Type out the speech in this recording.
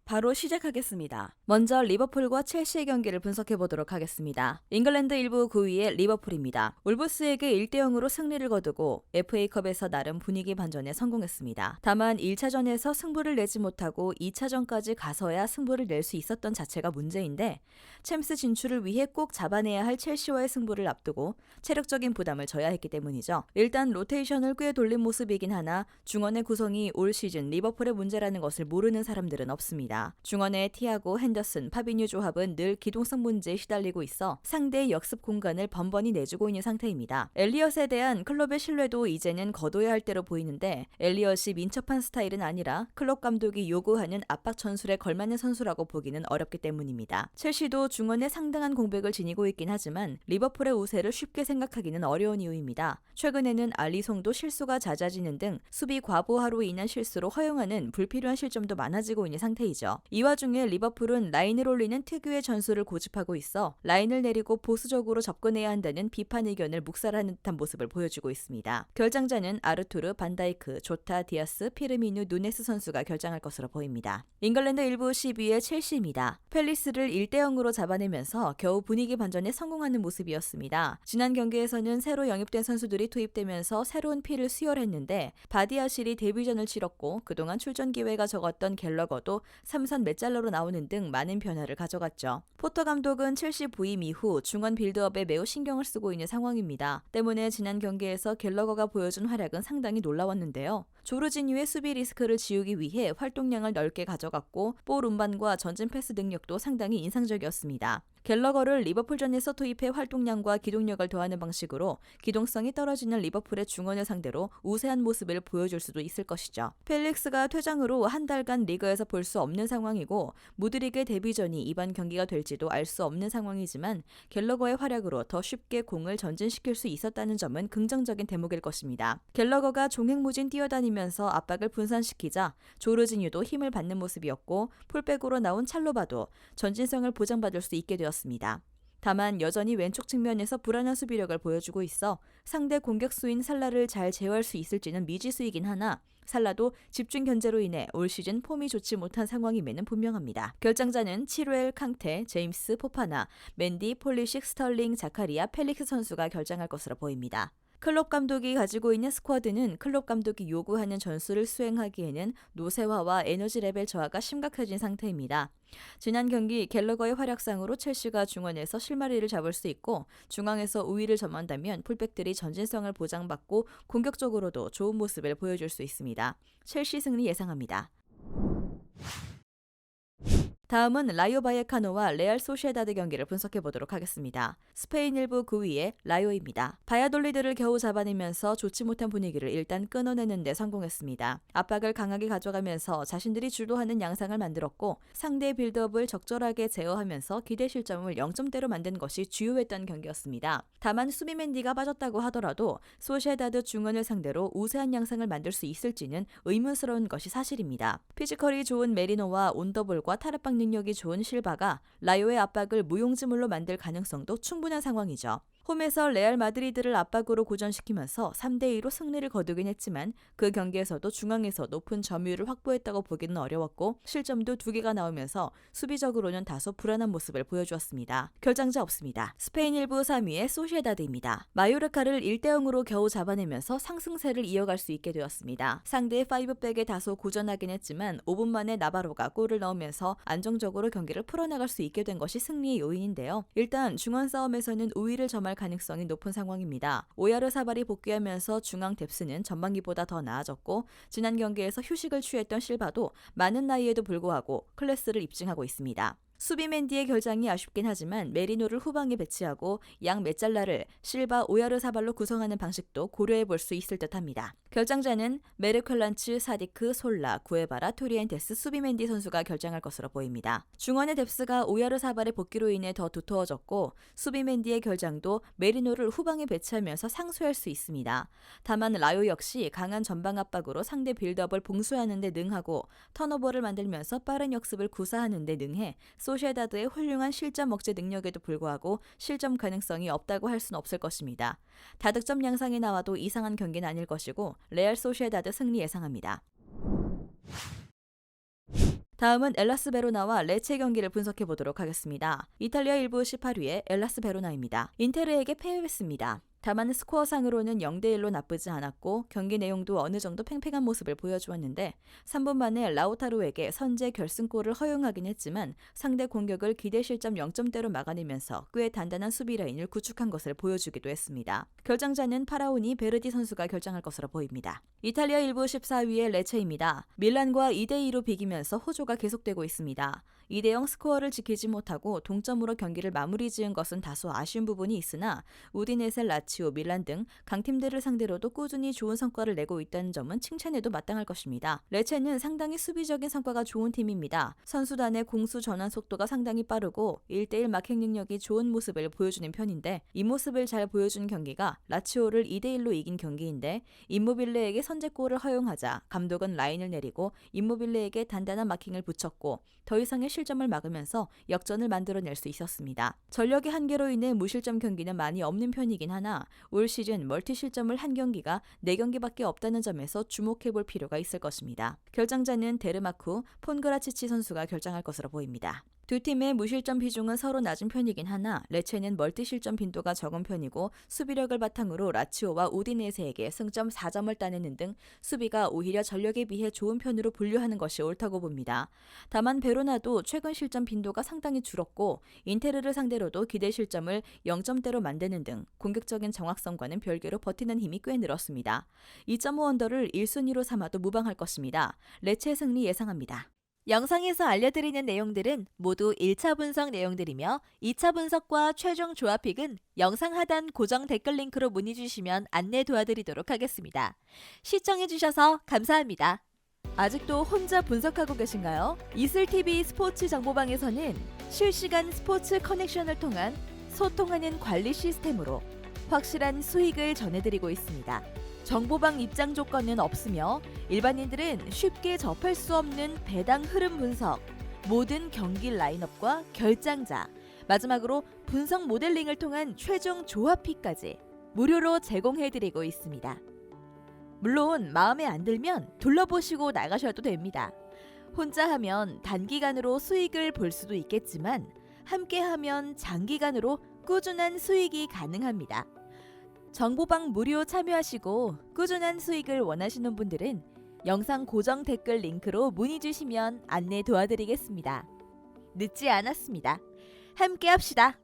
바로 시작하겠습니다. 먼저 리버풀과 첼시의 경기를 분석해 보도록 하겠습니다. 잉글랜드 1부 9위의 리버풀입니다. 울브스에게 1대0으로 승리를 거두고 FA컵에서 나름 분위기 반전에 성공했습니다. 다만 1차전에서 승부를 내지 못하고 2차전까지 가서야 승부를 낼 수 있었던 자체가 문제인데 챔스 진출을 위해 꼭 잡아내야 할 첼시와의 승부를 앞두고 체력적인 부담을 져야 했기 때문이죠. 일단 로테이션을 꽤 돌린 모습이긴 하나 중원의 구성이 올 시즌 리버풀의 문제라는 것을 모르는 사람들은 없습니다. 중원의 티아고, 핸더슨, 파비뉴 조합은 늘 기동성 문제에 시달리고 있어 상대의 역습 공간을 번번이 내주고 있는 상태입니다. 엘리엇에 대한 클럽의 신뢰도 이제는 거둬야 할 때로 보이는데 엘리엇이 민첩한 스타일은 아니라 클럽 감독이 요구하는 압박 전술에 걸맞는 선수라고 보기는 어렵기 때문입니다. 첼시도 중원에 상당한 공백을 지니고 있긴 하지만 리버풀의 우세를 쉽게 생각하기는 어려운 이유입니다. 최근에는 알리송도 실수가 잦아지는 등 수비 과부하로 인한 실수로 허용하는 불필요한 실점도 많아지고 있는 상태이죠. 이 와중에 리버풀은 라인을 올리는 특유의 전술을 고집하고 있어 라인을 내리고 보수적으로 접근해야 한다는 비판 의견을 묵살하는 듯한 모습을 보여주고 있습니다. 결장자는 아르투르, 반다이크, 조타, 디아스, 피르미누, 누네스 선수가 결장할 것으로 보입니다. 잉글랜드 1부 10위의 첼시입니다. 팰리스를 1대0으로 잡아내면서 겨우 분위기 반전에 성공하는 모습이었습니다. 지난 경기에서는 새로 영입된 선수들이 투입되면서 새로운 피를 수혈했는데 바디아실이 데뷔전을 치렀고 그동안 출전 기회가 적었던 갤러거도 3선 메짤러로 나오는 등 많은 변화를 가져갔죠. 포터 감독은 첼시 부임 이후 중원 빌드업에 매우 신경을 쓰고 있는 상황입니다. 때문에 지난 경기에서 갤러거가 보여준 활약은 상당히 놀라웠는데요. 조르지뉴의 수비 리스크를 지우기 위해 활동량을 넓게 가져갔고 볼 운반과 전진 패스 능력도 상당히 인상적이었습니다. 갤러거를 리버풀전에서 투입해 활동량과 기동력을 더하는 방식으로 기동성이 떨어지는 리버풀의 중원을 상대로 우세한 모습을 보여줄 수도 있을 것이죠. 펠릭스가 퇴장으로 한 달간 리그에서 볼 수 없는 상황이고 무드릭의 데뷔전이 이번 경기가 될지도 알 수 없는 상황이지만 갤러거의 활약으로 더 쉽게 공을 전진시킬 수 있었다는 점은 긍정적인 대목일 것입니다. 갤러거가 종횡무진 뛰어다니면서 압박을 분산시키자 조르지뉴도 힘을 받는 모습이었고 풀백으로 나온 찰로바도 전진성을 보장받을 수 있게 되었습니다. 다만 여전히 왼쪽 측면에서 불안한 수비력을 보여주고 있어 상대 공격수인 살라를 잘 제어할 수 있을지는 미지수이긴 하나 살라도 집중 견제로 인해 올 시즌 폼이 좋지 못한 상황임에는 분명합니다. 결장자는 치루엘, 캉테, 제임스, 포파나, 맨디, 폴리식, 스털링, 자카리아, 펠릭스 선수가 결장할 것으로 보입니다. 클롭 감독이 가지고 있는 스쿼드는 클롭 감독이 요구하는 전술을 수행하기에는 노쇠화와 에너지 레벨 저하가 심각해진 상태입니다. 지난 경기 갤러거의 활약상으로 첼시가 중원에서 실마리를 잡을 수 있고 중앙에서 우위를 점한다면 풀백들이 전진성을 보장받고 공격적으로도 좋은 모습을 보여줄 수 있습니다. 첼시 승리 예상합니다. 다음은 라요 바예카노와 레알 소시에다드 경기를 분석해 보도록 하겠습니다. 스페인 1부 9위의 라요입니다. 바야돌리드를 겨우 잡아내면서 좋지 못한 분위기를 일단 끊어내는 데 성공했습니다. 압박을 강하게 가져가면서 자신들이 주도하는 양상을 만들었고 상대의 빌드업을 적절하게 제어하면서 기대 실점을 0점대로 만든 것이 주요했던 경기였습니다. 다만 수비 맨디가 빠졌다고 하더라도 소시에다드 중원을 상대로 우세한 양상을 만들 수 있을지는 의문스러운 것이 사실입니다. 피지컬이 좋은 메리노와 온더볼과 타르빵 능력이 좋은 실바가 라요의 압박을 무용지물로 만들 가능성도 충분한 상황이죠. 홈에서 레알 마드리드를 압박으로 고전시키면서 3대2로 승리를 거두긴 했지만 그 경기에서도 중앙에서 높은 점유율을 확보했다고 보기는 어려웠고 실점도 2개가 나오면서 수비적으로는 다소 불안한 모습을 보여주었습니다. 결장자 없습니다. 스페인 1부 3위의 소시에다드입니다. 마요르카를 1대0으로 겨우 잡아내면서 상승세를 이어갈 수 있게 되었습니다. 상대의 5백에 다소 고전하긴 했지만 5분 만에 나바로가 골을 넣으면서 안정적으로 경기를 풀어나갈 수 있게 된 것이 승리의 요인인데요. 일단 중원 싸움에서는 우위를 점할 가능성이 높은 상황입니다. 오야르사발이 복귀하면서 중앙 뎁스는 전반기보다 더 나아졌고 지난 경기에서 휴식을 취했던 실바도 많은 나이에도 불구하고 클래스를 입증하고 있습니다. 수비 맨디의 결장이 아쉽긴 하지만 메리노를 후방에 배치하고 양 메짤라를 실바 오야르사발로 구성하는 방식도 고려해 볼 수 있을 듯합니다. 결장자는 메르클란츠, 사디크, 솔라, 구에바라, 토리엔테스, 수비 맨디 선수가 결장할 것으로 보입니다. 중원의 뎁스가 오야르사발의 복귀로 인해 더 두터워졌고 수비 맨디의 결장도 메리노를 후방에 배치하면서 상쇄할 수 있습니다. 다만 라요 역시 강한 전방 압박으로 상대 빌드업을 봉쇄하는 데 능하고 턴오버를 만들면서 빠른 역습을 구사하는 데 능해 소시에다드의 훌륭한 실점 억제 능력에도 불구하고 실점 가능성이 없다고 할 수는 없을 것입니다. 다득점 양상이 나와도 이상한 경기는 아닐 것이고 레알 소시에다드 승리 예상합니다. 다음은 엘라스 베로나와 레체 경기를 분석해 보도록 하겠습니다. 이탈리아 1부 18위의 엘라스 베로나입니다. 인테르에게 패했습니다. 다만 스코어상으로는 0대1로 나쁘지 않았고 경기 내용도 어느 정도 팽팽한 모습을 보여주었는데 3분 만에 라우타로에게 선제 결승골을 허용하긴 했지만 상대 공격을 기대 실점 0점대로 막아내면서 꽤 단단한 수비 라인을 구축한 것을 보여주기도 했습니다. 결정자는 파라오니 베르디 선수가 결정할 것으로 보입니다. 이탈리아 1부 14위의 레체입니다. 밀란과 2대2로 비기면서 호조가 계속되고 있습니다. 2대0 스코어를 지키지 못하고 동점으로 경기를 마무리 지은 것은 다소 아쉬운 부분이 있으나 우디네세, 라치오, 밀란 등 강팀들을 상대로도 꾸준히 좋은 성과를 내고 있다는 점은 칭찬해도 마땅할 것입니다. 레체는 상당히 수비적인 성과가 좋은 팀입니다. 선수단의 공수 전환 속도가 상당히 빠르고 1대1 마킹 능력이 좋은 모습을 보여주는 편인데 이 모습을 잘 보여준 경기가 라치오를 2대1로 이긴 경기인데 임모빌레에게 선제골을 허용하자 감독은 라인을 내리고 임모빌레에게 단단한 마킹을 붙였고 더 이상의 실점을 막으면서 역전을 만들어낼 수 있었습니다. 전력의 한계로 인해 무실점 경기는 많이 없는 편이긴 하나 올 시즌 멀티 실점을 한 경기가 4경기밖에 없다는 점에서 주목해볼 필요가 있을 것입니다. 결정자는 데르마쿠, 폰그라치치 선수가 결정할 것으로 보입니다. 두 팀의 무실점 비중은 서로 낮은 편이긴 하나 레체는 멀티 실점 빈도가 적은 편이고 수비력을 바탕으로 라치오와 우디네세에게 승점 4점을 따내는 등 수비가 오히려 전력에 비해 좋은 편으로 분류하는 것이 옳다고 봅니다. 다만 베로나도 최근 실점 빈도가 상당히 줄었고 인테르를 상대로도 기대 실점을 0점대로 만드는 등 공격적인 정확성과는 별개로 버티는 힘이 꽤 늘었습니다. 2.5 언더를 1순위로 삼아도 무방할 것입니다. 레체 승리 예상합니다. 영상에서 알려드리는 내용들은 모두 1차 분석 내용들이며 2차 분석과 최종 조합픽은 영상 하단 고정 댓글 링크로 문의 주시면 안내 도와드리도록 하겠습니다. 시청해주셔서 감사합니다. 아직도 혼자 분석하고 계신가요? 이슬TV 스포츠 정보방에서는 실시간 스포츠 커넥션을 통한 소통하는 관리 시스템으로 확실한 수익을 전해드리고 있습니다. 정보방 입장 조건은 없으며 일반인들은 쉽게 접할 수 없는 배당 흐름 분석, 모든 경기 라인업과 결장자, 마지막으로 분석 모델링을 통한 최종 조합픽까지 무료로 제공해드리고 있습니다. 물론 마음에 안 들면 둘러보시고 나가셔도 됩니다. 혼자 하면 단기간으로 수익을 볼 수도 있겠지만 함께하면 장기간으로 꾸준한 수익이 가능합니다. 정보방 무료 참여하시고 꾸준한 수익을 원하시는 분들은 영상 고정 댓글 링크로 문의 주시면 안내 도와드리겠습니다. 늦지 않았습니다. 함께 합시다.